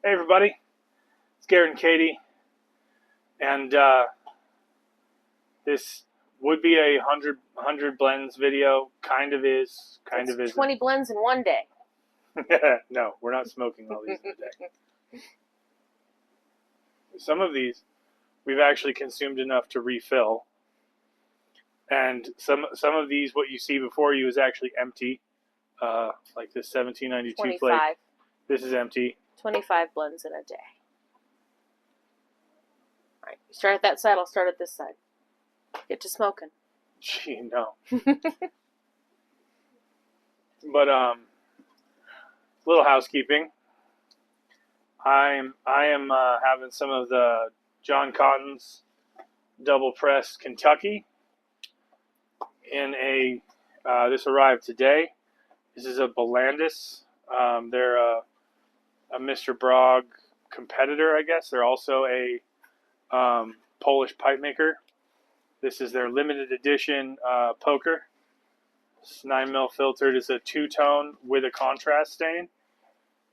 Hey everybody, it's Garrett and Katie, and this would be a hundred blends video. Kind of is, kind It's of isn't. 20 blends in one day. No, we're not smoking all these in a day. Some of these we've actually consumed enough to refill, and some of these, what you see before you, is actually empty. Like this 1792 25. flake. This is empty. 25 blends in a day. All right, you start at that side, I'll start at this side. Get to smoking. Gee, no. But little housekeeping. I am having some of the John Cotton's double pressed Kentucky in a. This arrived today. This is a Belandis. They're a Mr. Brog competitor, I guess. They're also a Polish pipe maker. This is their limited edition poker. It's 9mm filtered. It's a two-tone with a contrast stain.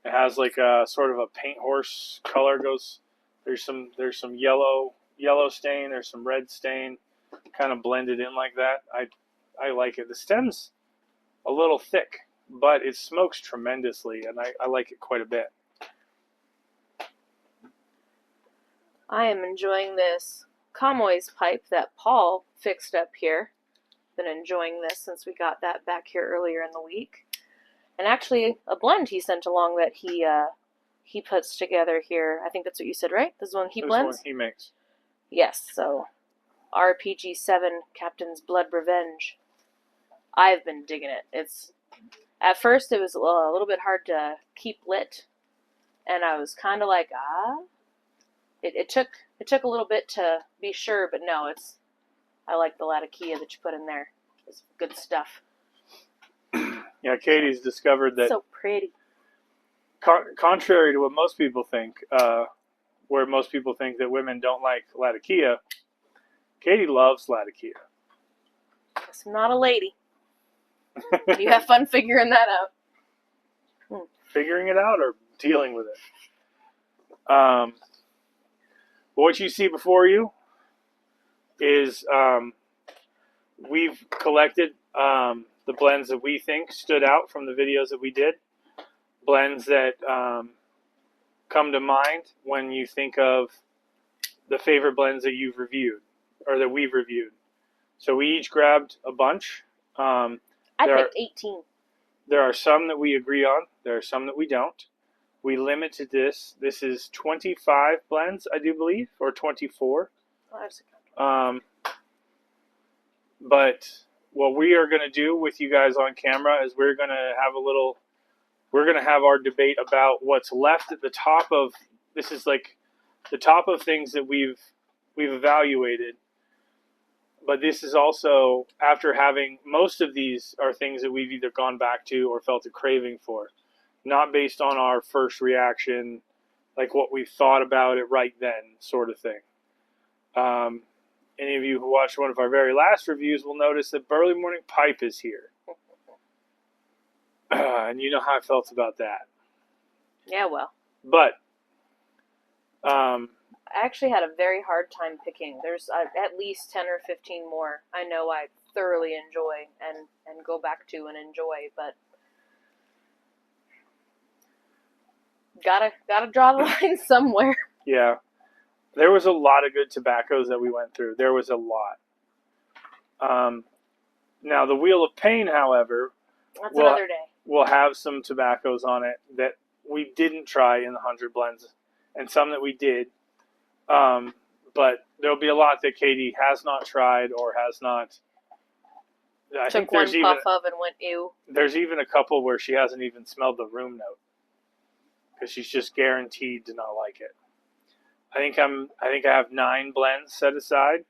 It has like a sort of a paint horse color. Goes there's some yellow stain. There's some red stain, kind of blended in like that. I like it. The stem's a little thick, but it smokes tremendously, and I like it quite a bit. I am enjoying this Comoy's pipe that Paul fixed up here. Been enjoying this since we got that back here earlier in the week. And actually, a blend he sent along that he puts together here. I think that's what you said, right? This is one he blends? This one he makes. Yes, so RPG7 Captain's Blood Revenge. I've been digging it. It's at first it was a little bit hard to keep lit, and I was kind of like, It took a little bit to be sure, but no, I like the Latakia that you put in there. It's good stuff. Yeah, Katie's discovered that. So pretty. Contrary to what most people think, where most people think that women don't like Latakia, Katie loves Latakia. Guess I'm not a lady. You have fun figuring that out. Figuring it out or dealing with it. What you see before you is we've collected the blends that we think stood out from the videos that we did. Blends that come to mind when you think of the favorite blends that you've reviewed or that we've reviewed. So we each grabbed a bunch. I picked 18. There are some that we agree on. There are some that we don't. We limited this. This is 25 blends, I do believe, or 24. But what we are going to do with you guys on camera is we're going to have our debate about what's left at the top of, this is like the top of things that we've evaluated. But this is also after having, most of these are things that we've either gone back to or felt a craving for. Not based on our first reaction, like what we thought about it right then, sort of thing. Any of you who watched one of our very last reviews will notice that Burley Morning Pipe is here. And you know how I felt about that. Yeah, well. But I actually had a very hard time picking. There's at least 10 or 15 more I know I thoroughly enjoy and go back to and enjoy, but gotta draw the line somewhere. Yeah. There was a lot of good tobaccos that we went through. There was a lot. Now, the Wheel of Pain, however, That's another day. We'll have some tobaccos on it that we didn't try in the 100 blends, and some that we did. But there'll be a lot that Katie has not tried or has not. I think there's one puff of and went ew. There's even a couple where she hasn't even smelled the room note because she's just guaranteed to not like it. I think I have 9 blends set aside.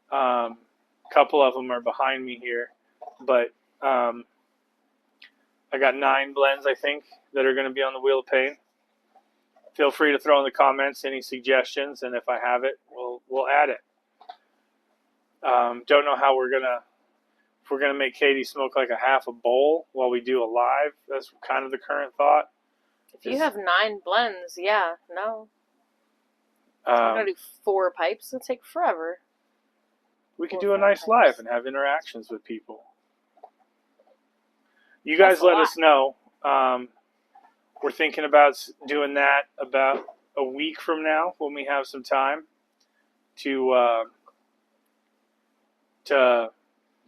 Couple of them are behind me here, but I got 9 blends, I think, that are going to be on the Wheel of Pain. Feel free to throw in the comments any suggestions, and if I have it, we'll add it. Don't know how if we're gonna make Katie smoke like a half a bowl while we do a live. That's kind of the current thought. If you have 9 blends, yeah, no. I'm going to do 4 pipes. It'll take forever. We could 4 do or a 5 nice pipes. live and have interactions with people. You guys That's a let lot. us know. We're thinking about doing that about a week from now when we have some time to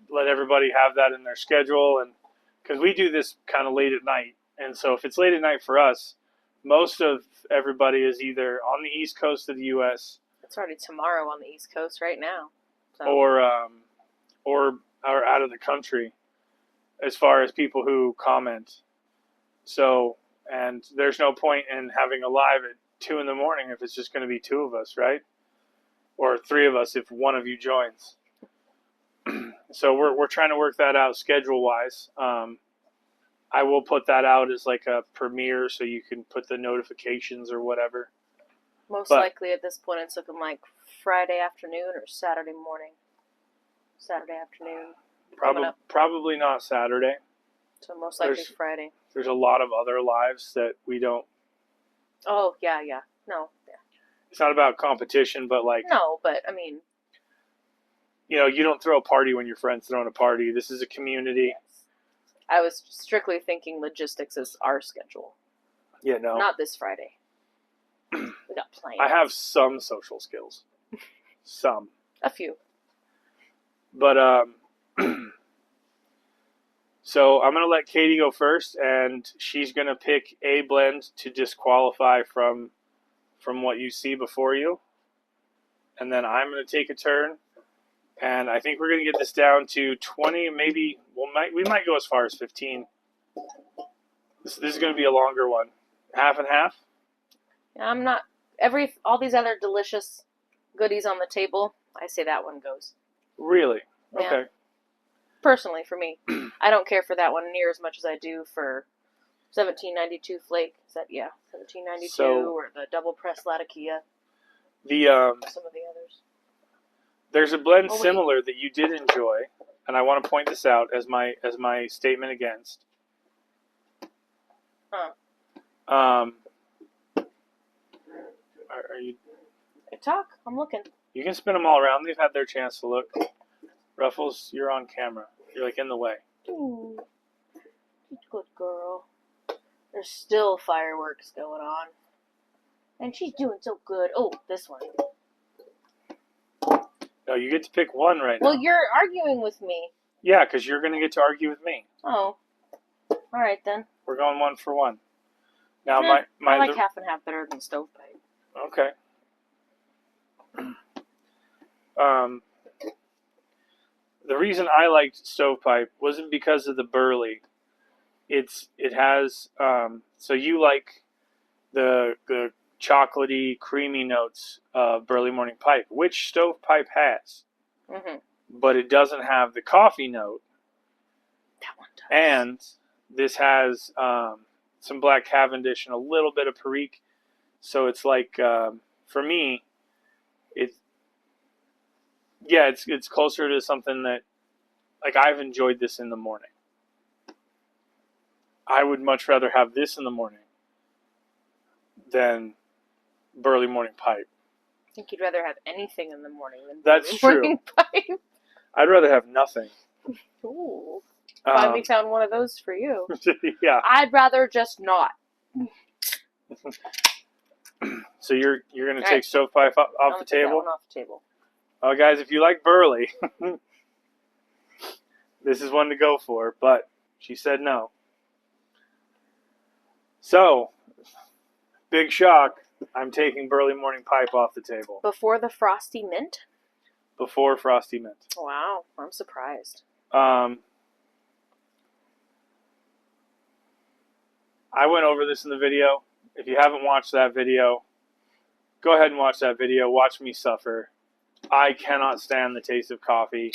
let everybody have that in their schedule, and because we do this kind of late at night, and so if it's late at night for us, most of everybody is either on the East Coast of the U.S. It's already tomorrow on the East Coast right now. So. or out of the country, as far as people who comment. So, and there's no point in having a live at 2 a.m. if it's just going to be 2 of us, right? Or 3 of us if one of you joins. So we're trying to work that out schedule wise. I will put that out as like a premiere, so you can put the notifications or whatever. Most likely at this point it's looking like Friday afternoon or Saturday morning. Saturday afternoon. Probably not Saturday. So most likely Friday. There's a lot of other lives that we don't. Oh, yeah. No. Yeah. It's not about competition, but like. No, but I mean. You know, you don't throw a party when your friend's throwing a party. This is a community. Yes. I was strictly thinking logistics as our schedule. Yeah, no. Not this Friday. We got plans. I have some social skills. Some. A few. But, so I'm going to let Katie go first, and she's going to pick a blend to disqualify from what you see before you. And then I'm going to take a turn. And I think we're going to get this down to 20, maybe we might go as far as 15. This is going to be a longer one. Half and half? Yeah, I'm not all these other delicious goodies on the table, I say that one goes. Really? Yeah. Okay. Personally, for me. I don't care for that one near as much as I do for 1792 Flake. Is that 1792 or the double press Latakia. Some of the others. There's a blend similar that you did enjoy, and I want to point this out as my statement against. Are you? Talk. I'm looking. You can spin them all around. They've had their chance to look. Ruffles, you're on camera. You're like in the way. Ooh, good girl. There's still fireworks going on, and she's doing so good. Oh, this one. No, you get to pick one right now. Well, you're arguing with me. Yeah, because you're going to get to argue with me. Oh. All right, then. We're going 1 for 1. Now, I like half and half better than stovepipe. Okay. The reason I liked stovepipe wasn't because of the burley. It has so you like the chocolatey, creamy notes of Burley Morning Pipe, which stovepipe has. Mm-hmm. But it doesn't have the coffee note. That one does. And this has some black Cavendish and a little bit of Perique. So it's like, for me, it's closer to something that, like, I've enjoyed this in the morning. I would much rather have this in the morning than Burley Morning Pipe. I think you'd rather have anything in the morning than That's Burley Morning Pipe. I'd rather have nothing. Ooh. Finally found one of those for you. Yeah. I'd rather just not. So you're going to take stovepipe off the table? That one off the table. Oh, guys, if you like Burley, this is one to go for, but she said no. So, big shock, I'm taking Burley Morning Pipe off the table. Before the Frosty Mint? Before Frosty Mint. Wow, I'm surprised. I went over this in the video. If you haven't watched that video, go ahead and watch that video. Watch me suffer. I cannot stand the taste of coffee,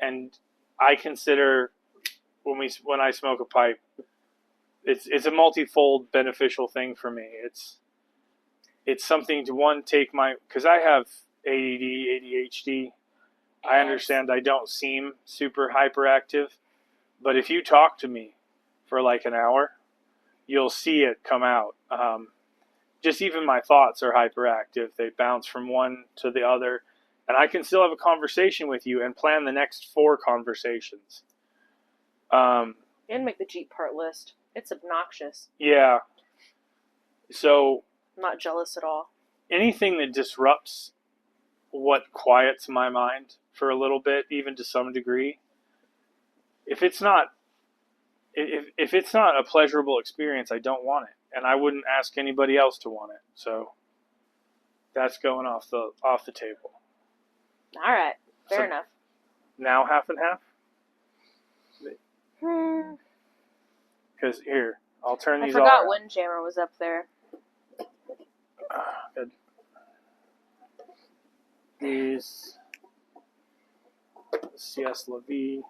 and I consider when I smoke a pipe, it's a multifold beneficial thing for me. It's something to take because I have ADD, ADHD. I understand I don't seem super hyperactive, but if you talk to me for like an hour, you'll see it come out. Just even my thoughts are hyperactive. They bounce from one to the other. And I can still have a conversation with you and plan the next 4 conversations. And make the Jeep part list. It's obnoxious. Yeah. So I'm not jealous at all. anything that disrupts what quiets my mind for a little bit, even to some degree, if it's not a pleasurable experience, I don't want it, and I wouldn't ask anybody else to want it. So that's going off the table. All right, fair enough. Now half and half. Hmm. Because here, I'll turn these. I forgot Windjammer was up there. Good. These CS Levy.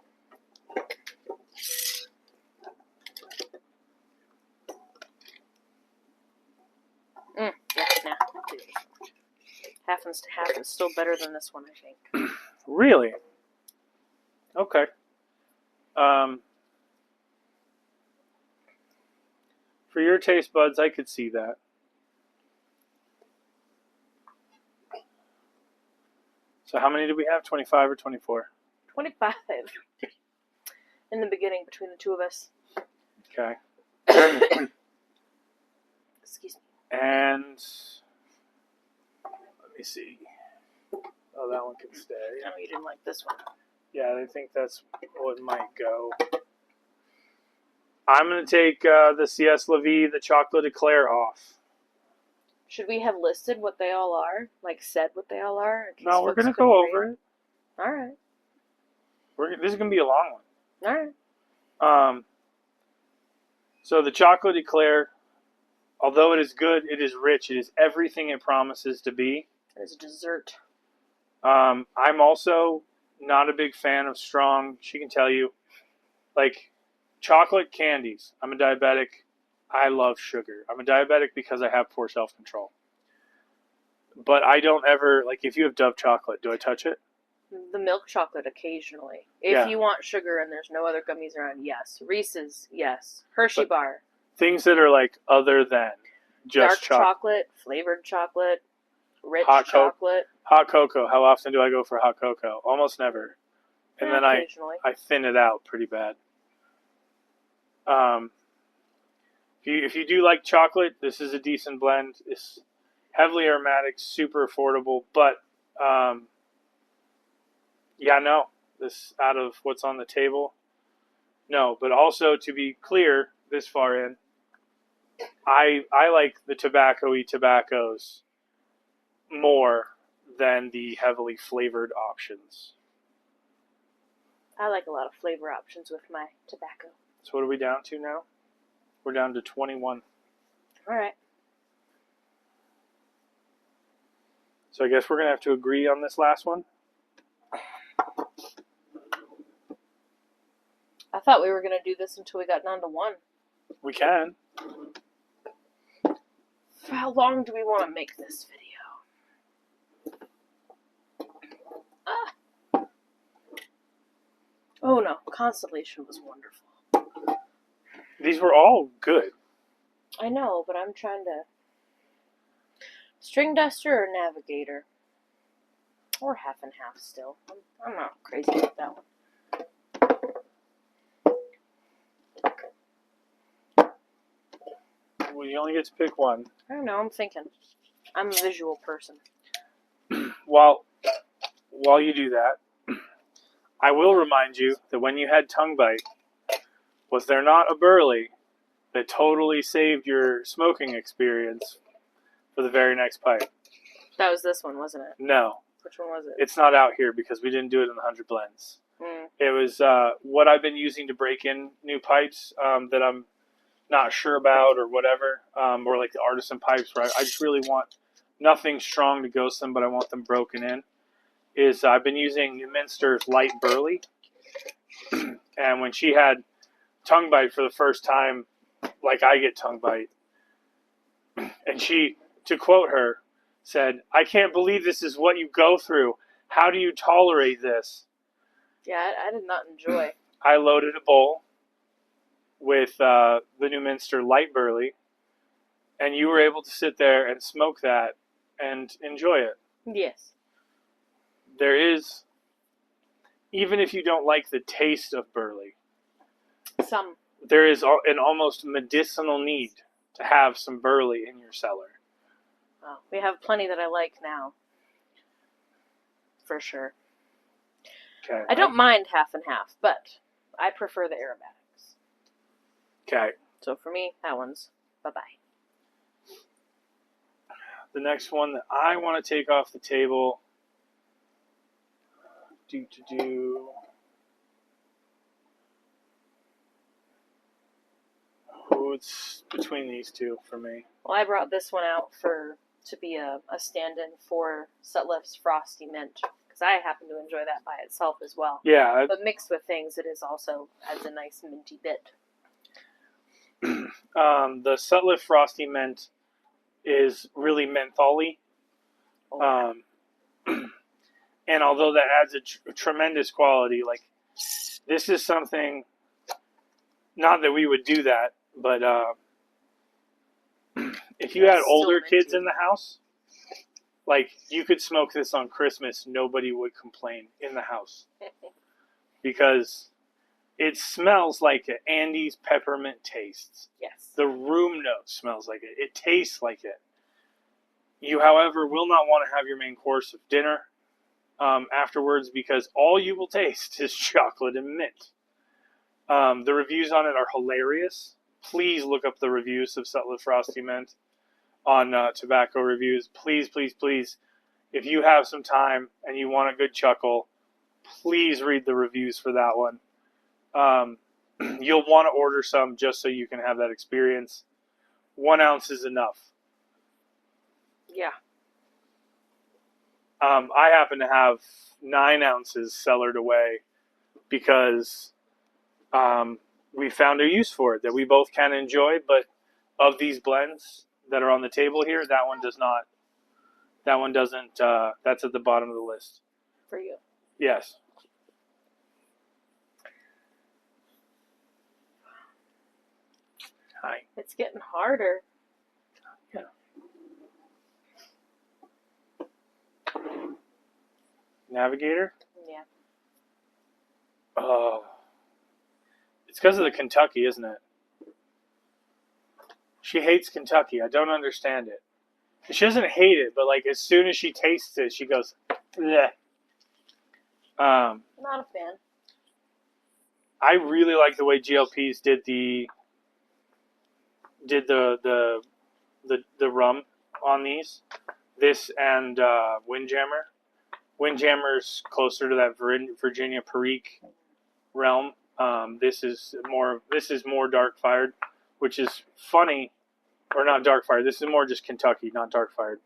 Yeah, nah. Half and half is still better than this one, I think. Really? Okay. For your taste buds, I could see that. So how many do we have? 25 or 24? 25. In the beginning, between the two of us. Okay. Excuse me. And let me see. Oh, that one can stay. I know you didn't like this one. Yeah, I think that's what might go. I'm going to take the CS Levy, the Chocolate Eclair off. Should we have listed what they all are? Like, said what they all are? No, we're going to go over it. All right. This is going to be a long one. All right. So the Chocolate Eclair, although it is good, it is rich. It is everything it promises to be. It is a dessert. I'm also not a big fan of strong, she can tell you, like chocolate candies. I'm a diabetic. I love sugar. I'm a diabetic because I have poor self-control. But I don't ever, like if you have Dove chocolate, do I touch it? The milk chocolate occasionally. If you want sugar and there's no other gummies around, yes. Reese's, yes. Hershey bar. Things that are like other than just dark chocolate, flavored chocolate, rich chocolate. Hot cocoa. How often do I go for hot cocoa? Almost never. And then I thin it out pretty bad. If you do like chocolate, this is a decent blend. It's heavily aromatic, super affordable, but this out of what's on the table. No, but also to be clear, this far in, I like the tobacco-y tobaccos more than the heavily flavored options. I like a lot of flavor options with my tobacco. So what are we down to now? We're down to 21. All right. So I guess we're going to have to agree on this last one. I thought we were going to do this until we got down to 1. We can. How long do we want to make this video? Oh no, Constellation was wonderful. These were all good. I know, but I'm trying to... String Duster or Navigator? Or half and half still. I'm not crazy about that one. Well, you only get to pick one. I don't know, I'm thinking. I'm a visual person. While you do that, I will remind you that when you had Tongue Bite, was there not a Burley that totally saved your smoking experience for the very next pipe? That was this one, wasn't it? No. Which one was it? It's not out here because we didn't do it in the 100 blends. It was what I've been using to break in new pipes that I'm not sure about or whatever, or like the artisan pipes where I just really want nothing strong to ghost them, but I want them broken in, is I've been using New Minster's Light Burley. And when she had Tongue Bite for the first time, like I get Tongue Bite, and she, to quote her, said, "I can't believe this is what you go through. How do you tolerate this?" Yeah, I did not enjoy. I loaded a bowl, with the New Minster Light Burley, and you were able to sit there and smoke that and enjoy it. Yes. There is, even if you don't like the taste of Burley, there is an almost medicinal need to have some Burley in your cellar. Well, we have plenty that I like now. For sure. Okay. I don't mind half and half, but I prefer the aromatics. Okay. So for me, that one's bye-bye. The next one that I want to take off the table. Oh, it's between these two for me. Well, I brought this one out to be a stand-in for Sutliff's Frosty Mint, because I happen to enjoy that by itself as well. Yeah. But mixed with things, it is also adds a nice minty bit. The Sutliff Frosty Mint is really mentholy. And although that adds a tremendous quality, like, this is something, not that we would do that, but if you had older kids in the house, like, you could smoke this on Christmas, nobody would complain in the house. Because it smells like an Andes peppermint tastes. Yes. The room note smells like it. It tastes like it. You, however, will not want to have your main course of dinner afterwards, because all you will taste is chocolate and mint. The reviews on it are hilarious. Please look up the reviews of Sutliff Frosty Mint on Tobacco Reviews. Please, please, please. If you have some time and you want a good chuckle, please read the reviews for that one. You'll want to order some just so you can have that experience. 1 ounce is enough. Yeah. I happen to have 9 ounces cellared away because we found a use for it that we both can enjoy. But of these blends that are on the table here, that one does not. That one doesn't. That's at the bottom of the list. For you. Yes. Hi. It's getting harder. Yeah. Navigator? Yeah. Oh. It's because of the Kentucky, isn't it? She hates Kentucky. I don't understand it. She doesn't hate it, but like as soon as she tastes it, she goes, bleh. Not a fan. I really like the way GLPs did the rum on these. This and Windjammer. Windjammer's closer to that Virginia Perique realm. This is more dark fired, which is funny, or not dark fired. This is more just Kentucky, not dark fired.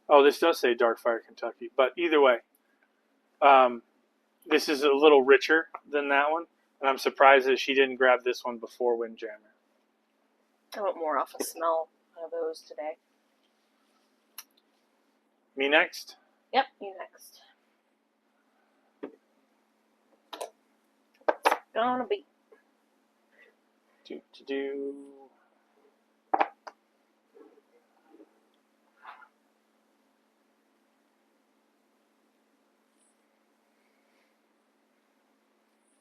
Oh, this does say dark fired Kentucky, but either way, this is a little richer than that one, and I'm surprised that she didn't grab this one before Windjammer. I want more off the smell of those today. Me next? Yep, you next. Gonna be.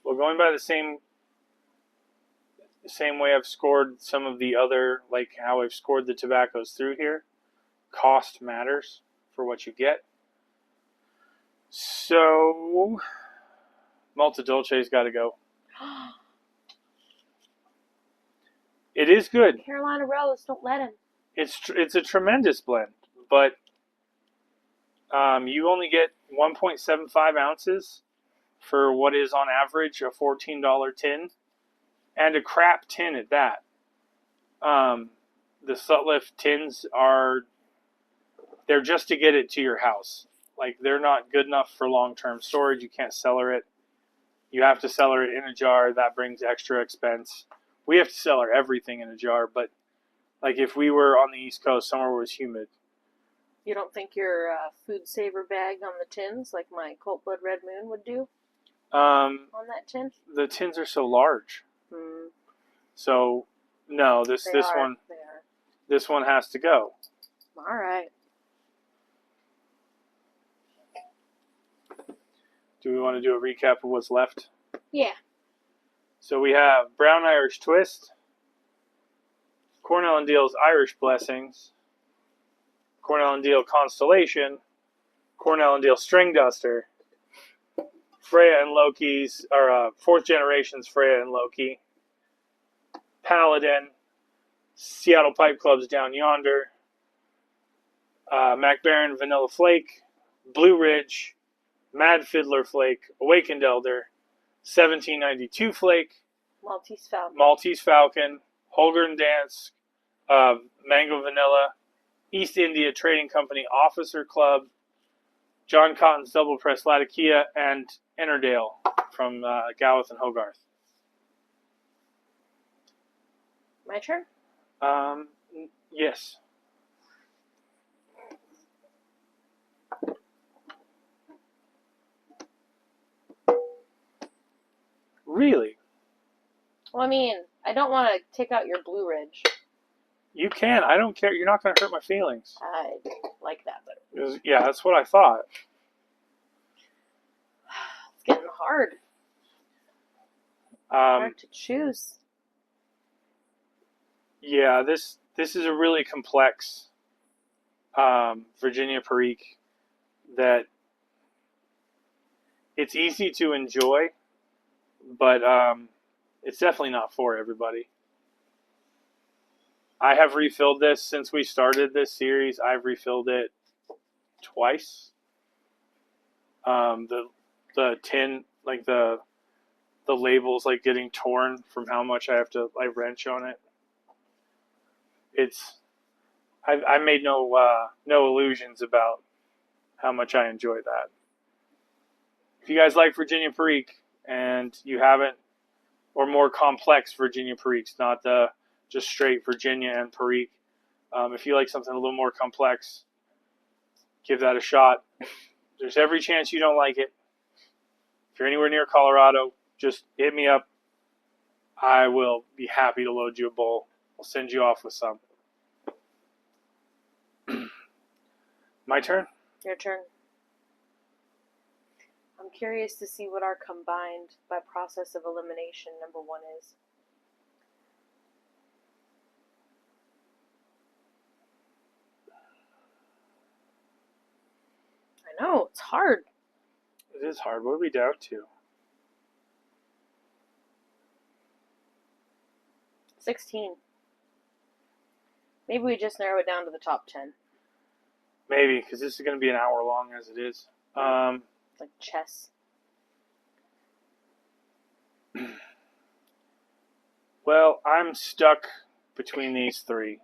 Well, going by the same way I've scored some of the other, like how I've scored the tobaccos through here, cost matters for what you get. So, Malta Dolce's got to go. It is good. Carolina Rose, don't let him. It's a tremendous blend, but you only get 1.75 ounces for what is on average a $14 tin, and a crap tin at that. The Sutliff tins they're just to get it to your house. Like, they're not good enough for long-term storage. You can't cellar it. You have to cellar it in a jar. That brings extra expense. We have to cellar everything in a jar, but like if we were on the East Coast, somewhere where it was humid. You don't think your food saver bag on the tins, like my Colt Blood Red Moon, would do? on that tin? The tins are so large. Hmm. So no, this They are. one They are. this one has to go. All right. Do we want to do a recap of what's left? Yeah. So we have Brown Irish Twist, Cornell and Deal's Irish Blessings, Cornell and Deal Constellation, Cornell and Deal String Duster, Freya and Loki's, or fourth generation's Freya and Loki, Paladin, Seattle Pipe Club's Down Yonder, MacBaron Vanilla Flake, Blue Ridge, Mad Fiddler Flake, Awakened Elder, 1792 Flake, Maltese Falcon, Holgren Dance, Mango Vanilla, East India Trading Company Officer Club, John Cotton's Double Press Latakia, and Innerdale from Gawith and Hogarth. My turn? Yes. Really? Well, I mean, I don't want to take out your Blue Ridge. You can. I don't care. You're not going to hurt my feelings. I like that better. Yeah, that's what I thought. It's getting hard. Hard to choose. Yeah, this is a really complex Virginia Perique that it's easy to enjoy, but it's definitely not for everybody. I have refilled this since we started this series. I've refilled it twice. The tin, like the labels, like getting torn from how much I have to wrench on it. I made no illusions about how much I enjoy that. If you guys like Virginia Perique and you haven't, or more complex Virginia Periques, not the just straight Virginia and Perique. If you like something a little more complex, give that a shot. There's every chance you don't like it. If you're anywhere near Colorado, just hit me up. I will be happy to load you a bowl. I'll send you off with some. My turn? Your turn. I'm curious to see what our combined by process of elimination number 1 is. I know, it's hard. It is hard. What are we down to? 16. Maybe we just narrow it down to the top 10. Maybe, because this is going to be an hour long as it is. It's like chess. Well, I'm stuck between these three.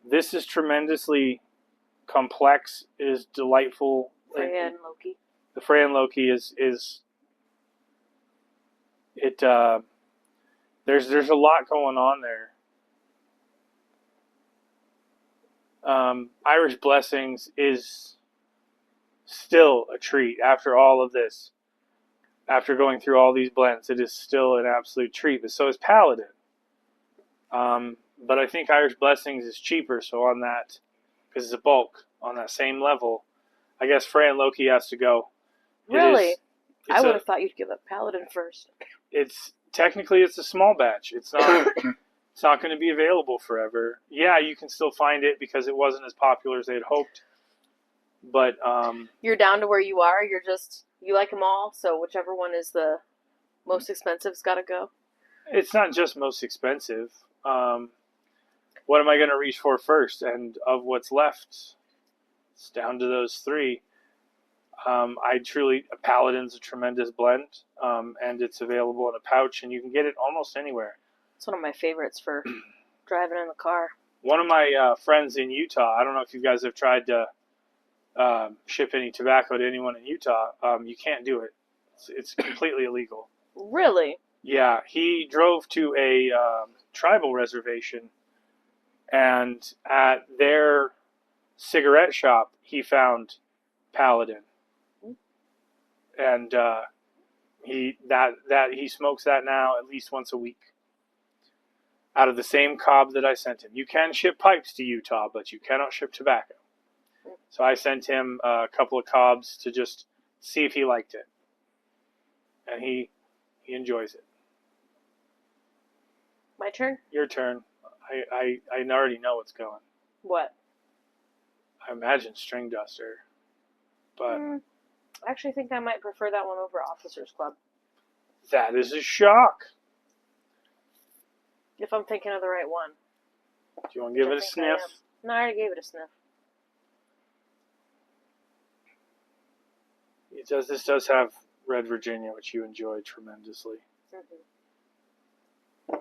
This is tremendously complex. It is delightful. Freya and Loki. The Freya and Loki is it. There's a lot going on there. Irish Blessings is still a treat after all of this. After going through all these blends, it is still an absolute treat. But so is Paladin. But I think Irish Blessings is cheaper, so on that, because it's a bulk, on that same level, I guess Freya and Loki has to go. Really? I would have thought you'd give up Paladin first. It's technically it's a small batch. It's not it's not going to be available forever. Yeah, you can still find it because it wasn't as popular as they had hoped. But you're down to where you are. You like them all, so whichever one is the most expensive's got to go. It's not just most expensive. What am I going to reach for first? And of what's left, it's down to those three. Paladin's a tremendous blend, and it's available in a pouch, and you can get it almost anywhere. It's one of my favorites for driving in the car. One of my friends in Utah, I don't know if you guys have tried to ship any tobacco to anyone in Utah. You can't do it. It's completely illegal. Really? Yeah, he drove to a tribal reservation, and at their cigarette shop, he found Paladin. and he smokes that now at least once a week out of the same cob that I sent him. You can ship pipes to Utah, but you cannot ship tobacco. So I sent him a couple of cobs to just see if he liked it, and he enjoys it. My turn? Your turn. I already know what's going. What? I imagine string duster, but I actually think I might prefer that one over Officers Club. that is a shock. If I'm thinking of the right one. Do you want to give it a sniff? No, I already gave it a sniff. This does have Red Virginia, which you enjoy tremendously. Mm-hmm.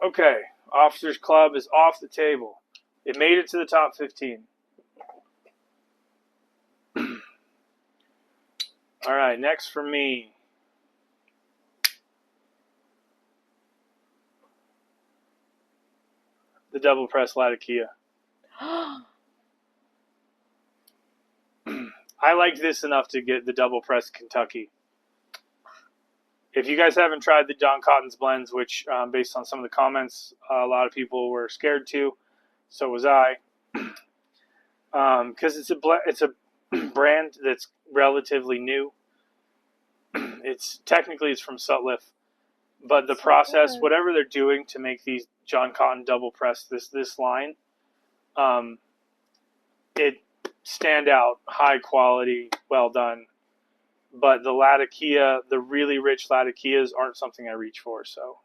Okay, Officers Club is off the table. It made it to the top 15. All right, next for me. The double press Latakia. I liked this enough to get the double press Kentucky. If you guys haven't tried the John Cotton's blends, which based on some of the comments, a lot of people were scared to, so was I, because it's a brand that's relatively new. It's from Sutliff, but the process, whatever they're doing to make these John Cotton double press this line, it stand out, high quality, well done. But the Latakia, the really rich Latakias, aren't something I reach for. So,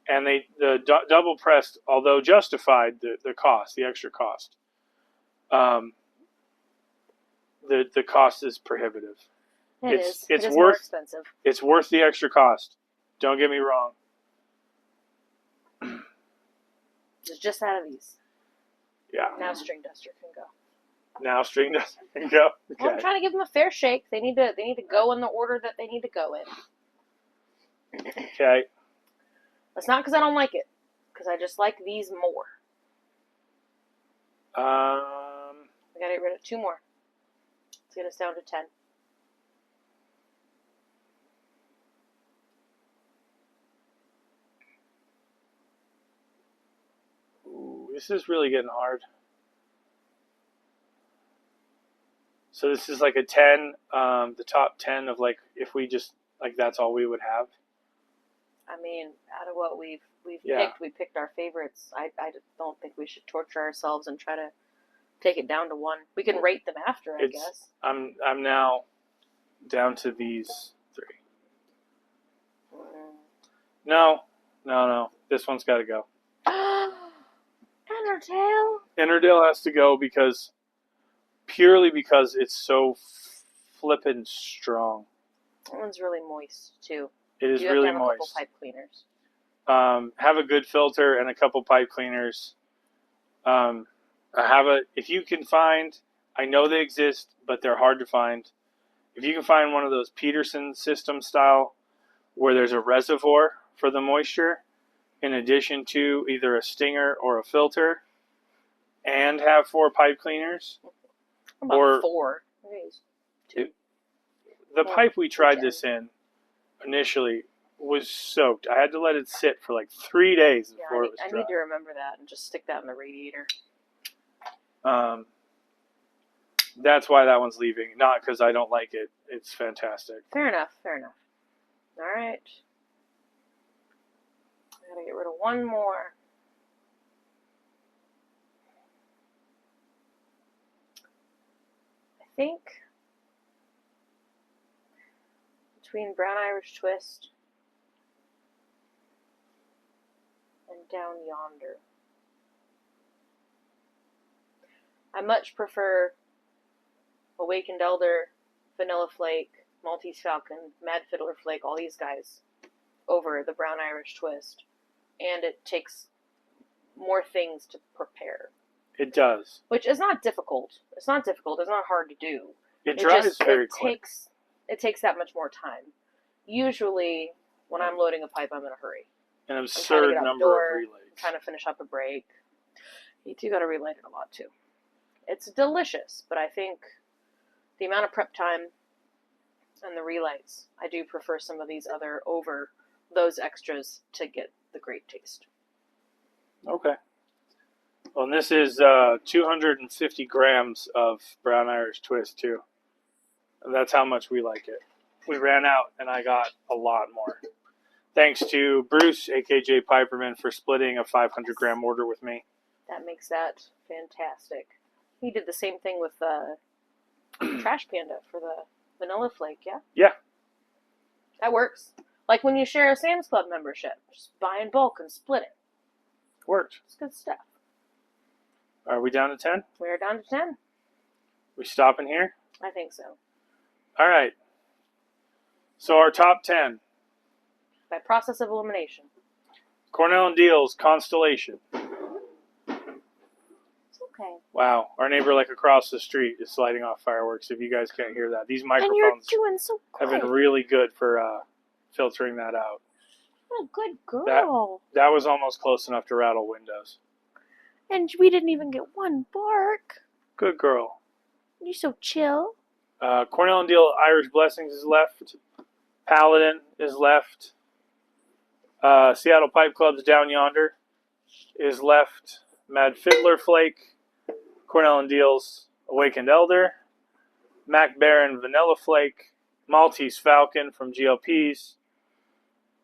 and the double pressed, although justified, the cost, the extra cost, the cost is prohibitive. It's worth more expensive. It's worth the extra cost. Don't get me wrong. It's just out of these. Yeah. Now string duster can go. Okay. Well, I'm trying to give them a fair shake. They need to go in the order that they need to go in. Okay. That's not because I don't like it. Because I just like these more. I gotta get rid of 2 more. Let's get us down to 10. Ooh, this is really getting hard. So this is like a 10, the top 10 of like, if we just, like, that's all we would have. I mean, out of what we've Yeah. picked, we picked our favorites. I don't think we should torture ourselves and try to take it down to 1. We can rate them after, I guess. I'm now down to these 3. No. This one's got to go. Innerdale has to go purely because it's so flippin' strong. That one's really moist too. It is really have moist. A couple pipe cleaners. Have a good filter and a couple pipe cleaners. If you can find, I know they exist, but they're hard to find. If you can find one of those Peterson system style, where there's a reservoir for the moisture, in addition to either a stinger or a filter, and have 4 pipe cleaners. About 4. 2. The pipe we tried this in initially was soaked. I had to let it sit for like 3 days before it was dry. I need to remember that and just stick that in the radiator. That's why that one's leaving. Not because I don't like it. It's fantastic. Fair enough. All right. I gotta get rid of 1 more. I think between Brown Irish Twist and Down Yonder, I much prefer Awakened Elder, Vanilla Flake, Maltese Falcon, Mad Fiddler Flake, all these guys, over the Brown Irish Twist. And it takes more things to prepare. It does. Which is not difficult. It's not difficult. It's not hard to do. It dries very quick. It takes that much more time. Usually, when I'm loading a pipe, I'm in a hurry. An absurd number of relays. I'm trying to finish up a break. You do got to relight it a lot, too. It's delicious, but I think the amount of prep time And the relights. I do prefer some of these other over those extras to get the great taste. Okay. Well, and this is 250 grams of brown Irish twist too. And that's how much we like it. We ran out, and I got a lot more. Thanks to Bruce, AKJ Piperman, for splitting a 500-gram order with me. That makes that fantastic. He did the same thing with Trash Panda for the vanilla flake, yeah? Yeah. That works. Like when you share a Sam's Club membership. Just buy in bulk and split it. Worked. It's good stuff. Are we down to 10? We're down to 10. We stopping here? I think so. All right. So our top 10. By process of elimination. Cornell and Deal's Constellation. It's okay. Wow. Our neighbor like across the street is lighting off fireworks, if you guys can't hear that. These And you're microphones doing so good. have been really good for filtering that out. What a good girl. That was almost close enough to rattle windows. And we didn't even get one bark. Good girl. You're so chill. Cornell and Deal Irish Blessings is left. Paladin is left. Seattle Pipe Club's Down Yonder is left. Mad Fiddler Flake. Cornell and Deal's Awakened Elder. Mac Baron Vanilla Flake. Maltese Falcon from GLP's.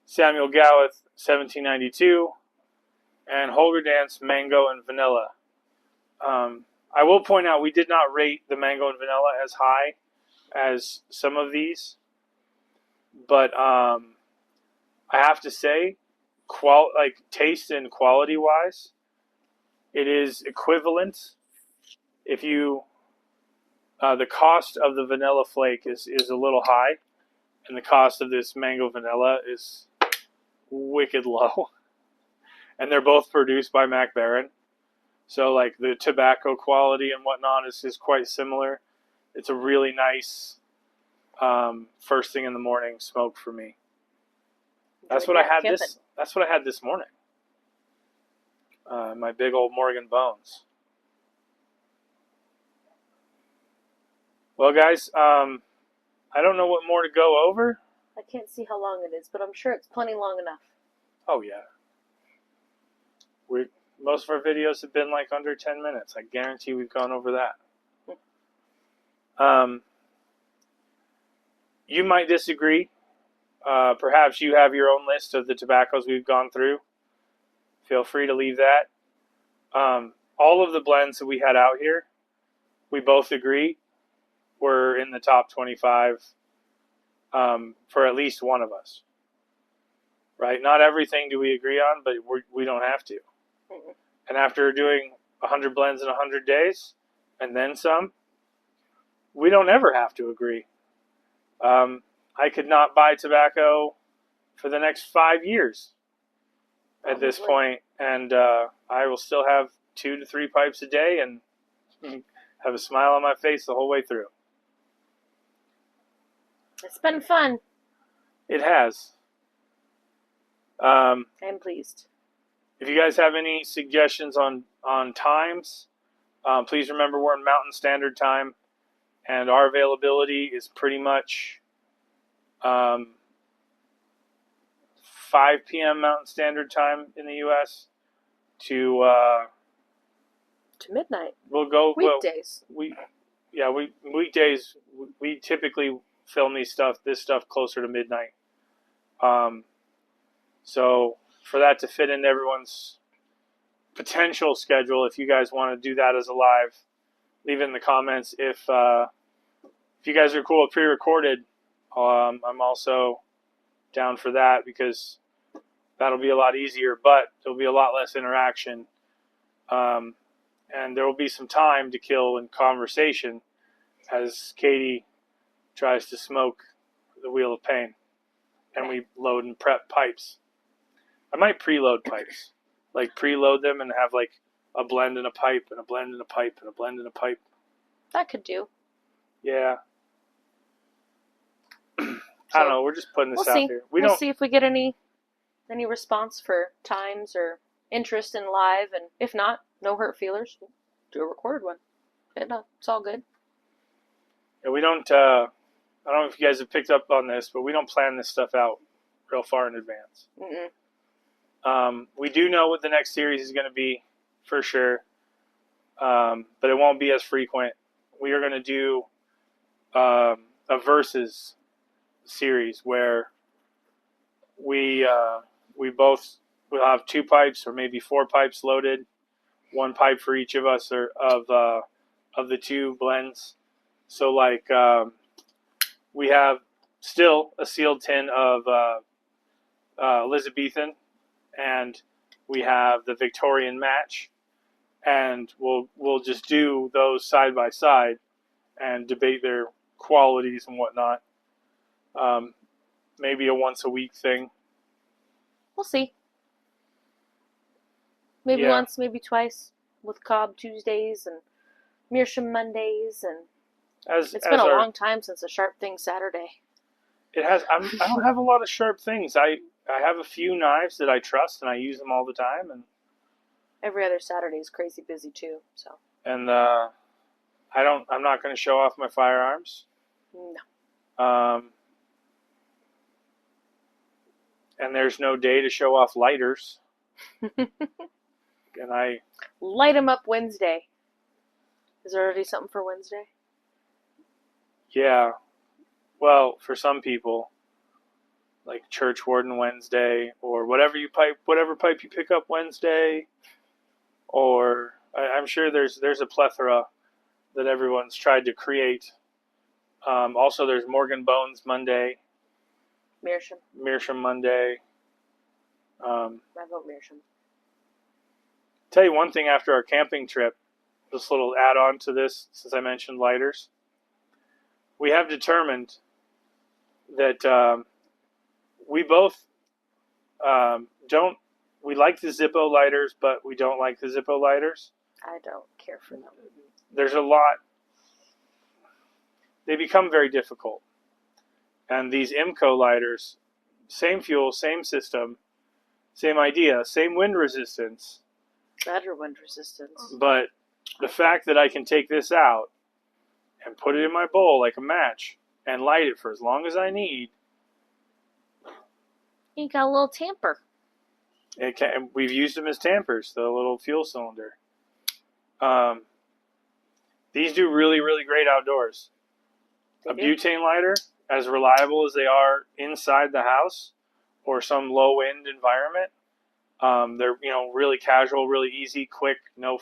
Samuel Gowith 1792. And Holger Dance Mango and Vanilla. I will point out we did not rate the mango and vanilla as high as some of these, but I have to say, taste and quality wise, it is equivalent. If you the cost of the vanilla flake is a little high, and the cost of this mango vanilla is wicked low, and they're both produced by Mac Baron. So, like, the tobacco quality and whatnot is quite similar. It's a really nice first thing in the morning smoke for me. That's what I had this morning. My big old Morgan Bones. Well, guys, I don't know what more to go over. I can't see how long it is, but I'm sure it's plenty long enough. Oh, yeah. Most of our videos have been like under 10 minutes. I guarantee we've gone over that. You might disagree. Perhaps you have your own list of the tobaccos we've gone through. Feel free to leave that. All of the blends that we had out here, we both agree were in the top 25 for at least one of us. Right? Not everything do we agree on, but we don't have to. And after doing 100 blends in 100 days, and then some, we don't ever have to agree. I could not buy tobacco for the next 5 years at this point, and I will still have 2 to 3 pipes a day and have a smile on my face the whole way through. It's been fun. It has. I'm pleased. If you guys have any suggestions on times, please remember we're in Mountain Standard Time, and our availability is pretty much 5 p.m. Mountain Standard Time in the U.S. to midnight. We'll go weekdays. Weekdays. We typically film this stuff closer to midnight. So for that to fit into everyone's potential schedule, if you guys want to do that as a live, leave it in the comments. If you guys are cool with pre-recorded, I'm also down for that, because that'll be a lot easier, but there'll be a lot less interaction. And there will be some time to kill in conversation as Katie tries to smoke the Wheel of Pain, and we load and prep pipes. I might preload pipes, like preload them and have like a blend in a pipe and a blend in a pipe and a blend in a pipe. That could do. Yeah. I don't know. We're just putting this out here. We'll see if we get any response for times or interest in live, and if not, no hurt feelers. We'll do a recorded one. It's all good. Yeah, we don't I don't know if you guys have picked up on this, but we don't plan this stuff out real far in advance. We do know what the next series is going to be for sure, but it won't be as frequent. We are going to do a versus series where we both will have 2 pipes or maybe 4 pipes loaded, 1 pipe for each of us or of the 2 blends. So like we have still a sealed tin of Elizabethan, and we have the Victorian match, and we'll just do those side by side and debate their qualities and whatnot. Maybe a once a week thing. We'll see. Maybe once, maybe twice, with Cobb Tuesdays and Meerschaum Mondays, and it's been a long time since a Sharp Thing Saturday. It has. I don't have a lot of sharp things. I have a few knives that I trust, and I use them all the time. And every other Saturday is crazy busy too. So. And I'm not going to show off my firearms. No. And there's no day to show off lighters. And I light them up Wednesday. Is there already something for Wednesday? Yeah. Well, for some people, like Church Warden Wednesday, or whatever pipe you pick up Wednesday, or I'm sure there's a plethora that everyone's tried to create. Also, there's Morgan Bones Monday. Meerschaum Monday. I vote Meerschaum. Tell you one thing after our camping trip, this little add-on to this, since I mentioned lighters. We have determined that we both we like the Zippo lighters, but we don't like the Zippo lighters. I don't care for them. There's a lot. They become very difficult. And these IMCO lighters, same fuel, same system, same idea, same wind resistance. Better wind resistance. But the fact that I can take this out and put it in my bowl like a match and light it for as long as I need. You got a little tamper. We've used them as tampers, the little fuel cylinder. These do really, really great outdoors. A butane lighter, as reliable as they are inside the house or some low wind environment, they're really casual, really easy, quick, no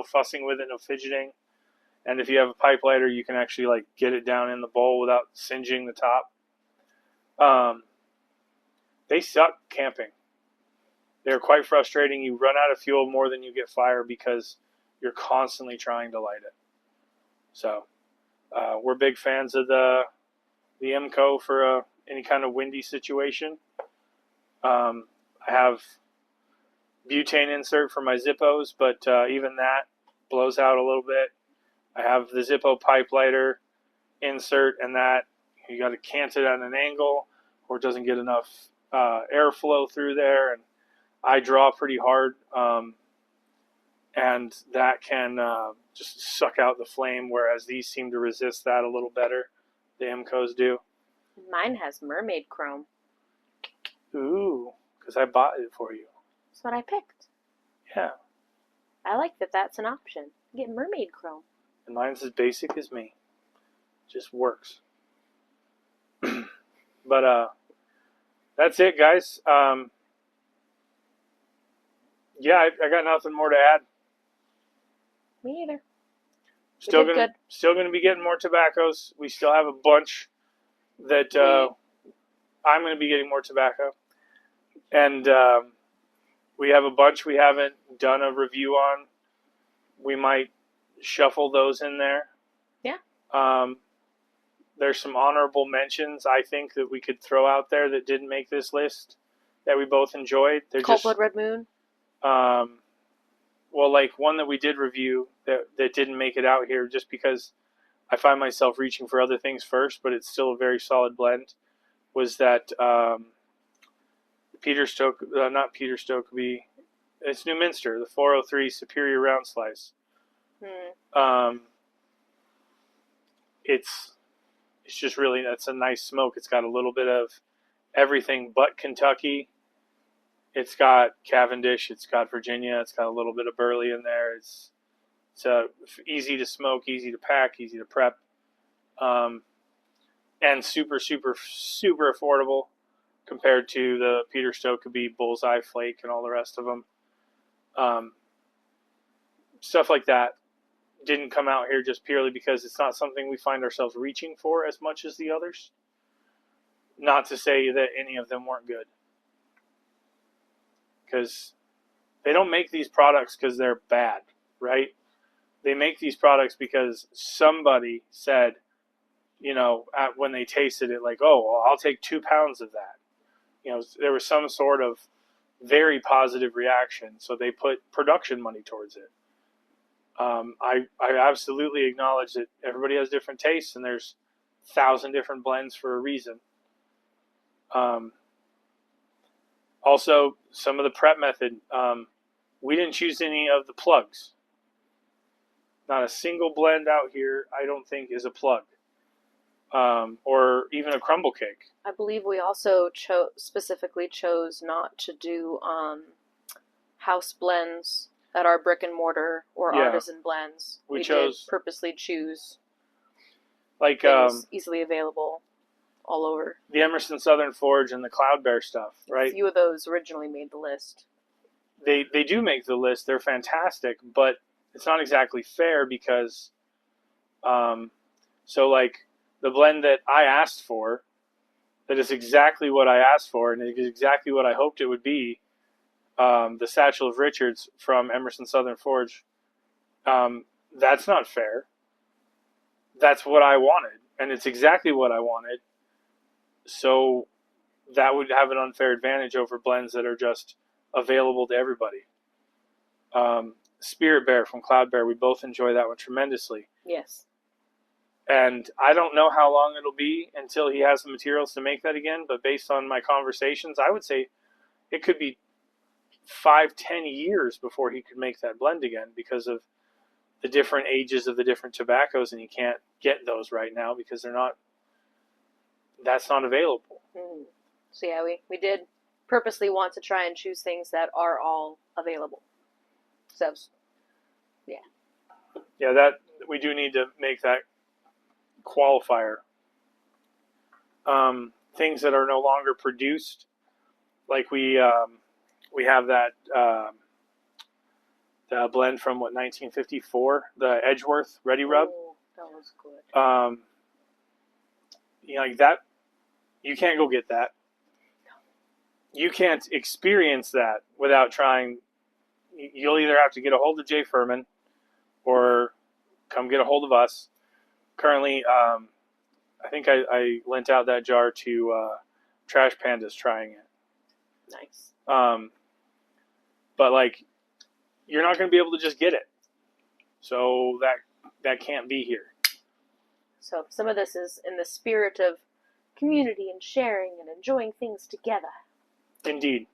fussing with it, no fidgeting. And if you have a pipe lighter, you can actually get it down in the bowl without singeing the top. They suck camping. They're quite frustrating. You run out of fuel more than you get fire because you're constantly trying to light it. So we're big fans of the IMCO for any kind of windy situation. I have butane insert for my Zippos, but even that blows out a little bit. I have the Zippo pipe lighter insert, and that you got to cant it at an angle or it doesn't get enough airflow through there, and I draw pretty hard, and that can just suck out the flame, whereas these seem to resist that a little better. The IMCOs do. Mine has mermaid chrome. Ooh, because I bought it for you. That's what I picked. Yeah. I like that that's an option. Get mermaid chrome. And mine's as basic as me. Just works. But that's it, guys. Yeah, I got nothing more to add. Me either. Still gonna be getting more tobaccos. We still have a bunch that I'm gonna be getting more tobacco, and we have a bunch we haven't done a review on. We might shuffle those in there. Yeah. There's some honorable mentions I think that we could throw out there that didn't make this list that we both enjoyed. They're Cold Blood Red Moon. Well, like one that we did review that didn't make it out here just because I find myself reaching for other things first, but it's still a very solid blend, was that Peter Stokeby, it's New Minster, the 403 Superior Round Slice. It's it's just really, that's a nice smoke. It's got a little bit of everything but Kentucky. It's got Cavendish, it's got Virginia, it's got a little bit of Burley in there. It's easy to smoke, easy to pack, easy to prep, and super, super, super affordable compared to the Peter Stokkebye Bullseye Flake and all the rest of them. Stuff like that didn't come out here just purely because it's not something we find ourselves reaching for as much as the others. Not to say that any of them weren't good, because they don't make these products because they're bad, right? They make these products because somebody said, when they tasted it, like, oh, well, I'll take 2 pounds of that. There was some sort of very positive reaction, so they put production money towards it. I absolutely acknowledge that everybody has different tastes, and there's 1,000 different blends for a reason. Also, some of the prep method, we didn't choose any of the plugs. Not a single blend out here, I don't think, is a plug, or even a crumble cake. I believe we also specifically chose not to do house blends at our brick and mortar or artisan blends. We chose did purposely choose like things easily available all over. The Emerson Southern Forge and the Cloud Bear stuff, right? A few of those originally made the list. They do make the list. They're fantastic, but it's not exactly fair because, so like the blend that I asked for, that is exactly what I asked for, and it is exactly what I hoped it would be. The Satchel of Richards from Emerson Southern Forge. That's not fair. That's what I wanted, and it's exactly what I wanted. So that would have an unfair advantage over blends that are just available to everybody. Spirit Bear from Cloud Bear, we both enjoy that one tremendously. Yes. And I don't know how long it'll be until he has the materials to make that again, but based on my conversations, I would say it could be 5-10 years before he could make that blend again because of the different ages of the different tobaccos, and you can't get those right now because that's not available. Mm. So yeah, we did purposely want to try and choose things that are all available. So yeah, that we do need to make that qualifier. Things that are no longer produced, like we have that the blend from 1954, the Edgeworth Ready Rub. Oh, that was good. Like that, you can't go get that. You can't experience that without trying. You'll either have to get a hold of Jay Furman or come get a hold of us. Currently, I think I lent out that jar to Trash Pandas trying it. Nice. But like, you're not going to be able to just get it. So that can't be here. So some of this is in the spirit of community and sharing and enjoying things together. Indeed.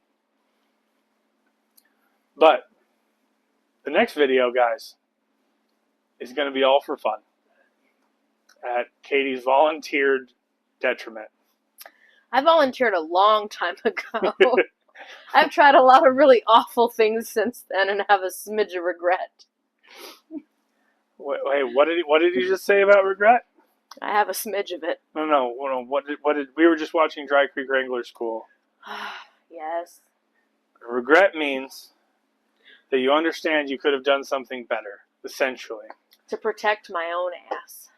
But the next video, guys, is going to be all for fun at Katie's volunteered detriment. I volunteered a long time ago. I've tried a lot of really awful things since then and have a smidge of regret. Wait, what did you just say about regret? I have a smidge of it. No. What did we were just watching Dry Creek Wrangler School. Yes. Regret means that you understand you could have done something better, essentially. To protect my own ass.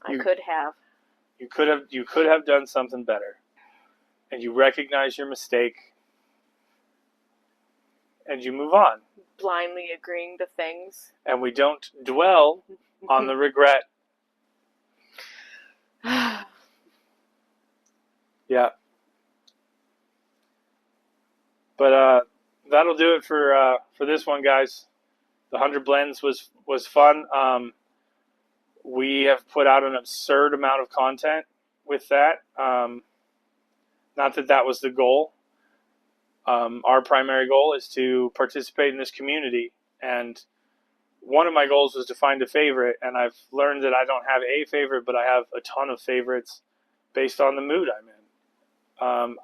I could have. You could have done something better. And you recognize your mistake. And you move on. Blindly agreeing to things. And we don't dwell on the regret. Yeah. But that'll do it for this one, guys. The 100 blends was fun. We have put out an absurd amount of content with that. Not that was the goal. Our primary goal is to participate in this community and one of my goals was to find a favorite, and I've learned that I don't have a favorite, but I have a ton of favorites based on the mood I'm in.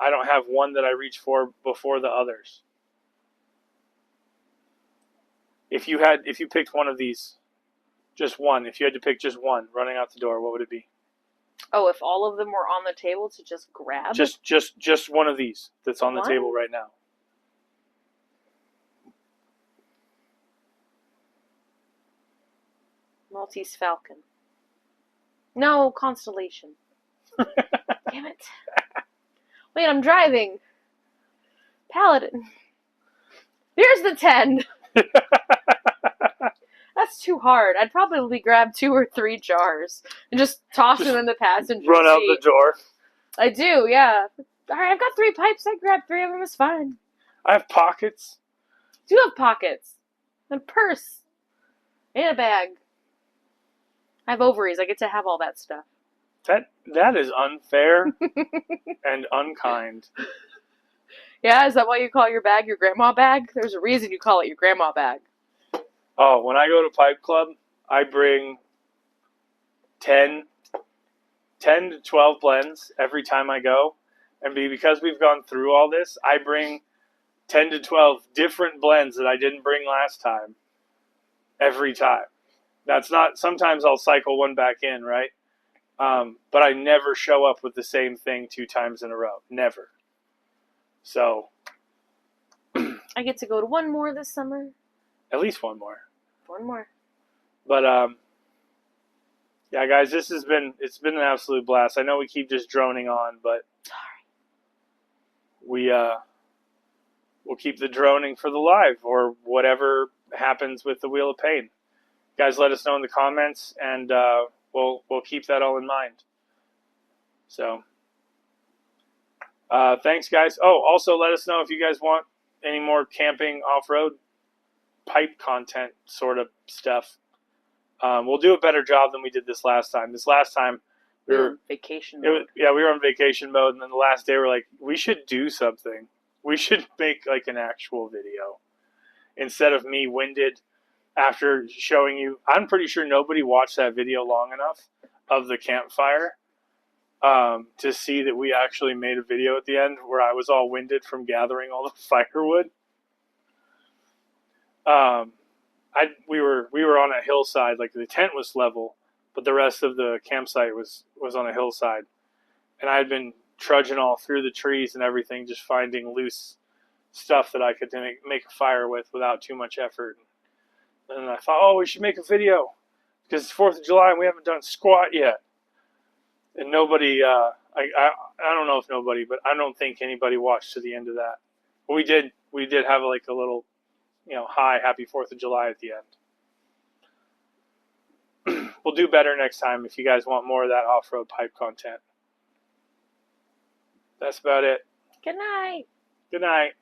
I don't have one that I reach for before the others. If you picked one of these, just one, if you had to pick just one running out the door, what would it be? Oh, if all of them were on the table to just grab? Just one of these that's on the table right now. Maltese Falcon. No, Constellation. Damn it. Wait, I'm driving. Paladin. Here's the 10. That's too hard. I'd probably grab 2 or 3 jars and just toss them in the passenger seat. Run out the door. I do, yeah. Alright, I've got 3 pipes. I grab 3 of them. It's fine. I have pockets. I do have pockets. And a purse. And a bag. I have ovaries. I get to have all that stuff. That is unfair and unkind. Yeah, is that why you call your bag your grandma bag? There's a reason you call it your grandma bag. Oh, when I go to Pipe Club, I bring 10 to 12 blends every time I go. And because we've gone through all this, I bring 10 to 12 different blends that I didn't bring last time every time. That's not, sometimes I'll cycle one back in, right? But I never show up with the same thing 2 times in a row. Never. So. I get to go to one more this summer. At least one more. One more. But, yeah, guys, it's been an absolute blast. I know we keep just droning on, but we'll keep the droning for the live or whatever happens with the Wheel of Pain. Guys, let us know in the comments, and we'll keep that all in mind. So, thanks, guys. Oh, also let us know if you guys want any more camping off-road pipe content sort of stuff. We'll do a better job than we did this last time. This last time we were vacation mode. We were on vacation mode, and then the last day we're like, we should do something. We should make like an actual video instead of me winded after showing you. I'm pretty sure nobody watched that video long enough of the campfire to see that we actually made a video at the end where I was all winded from gathering all the firewood. We were on a hillside, like the tent was level, but the rest of the campsite was on a hillside, and I had been trudging all through the trees and everything, just finding loose stuff that I could make a fire with without too much effort. And I thought, oh, we should make a video because it's 4th of July and we haven't done squat yet. And nobody, I don't know if nobody, but I don't think anybody watched to the end of that. But we did have like a little, hi, happy 4th of July at the end. We'll do better next time if you guys want more of that off-road pipe content. That's about it. Good night. Good night.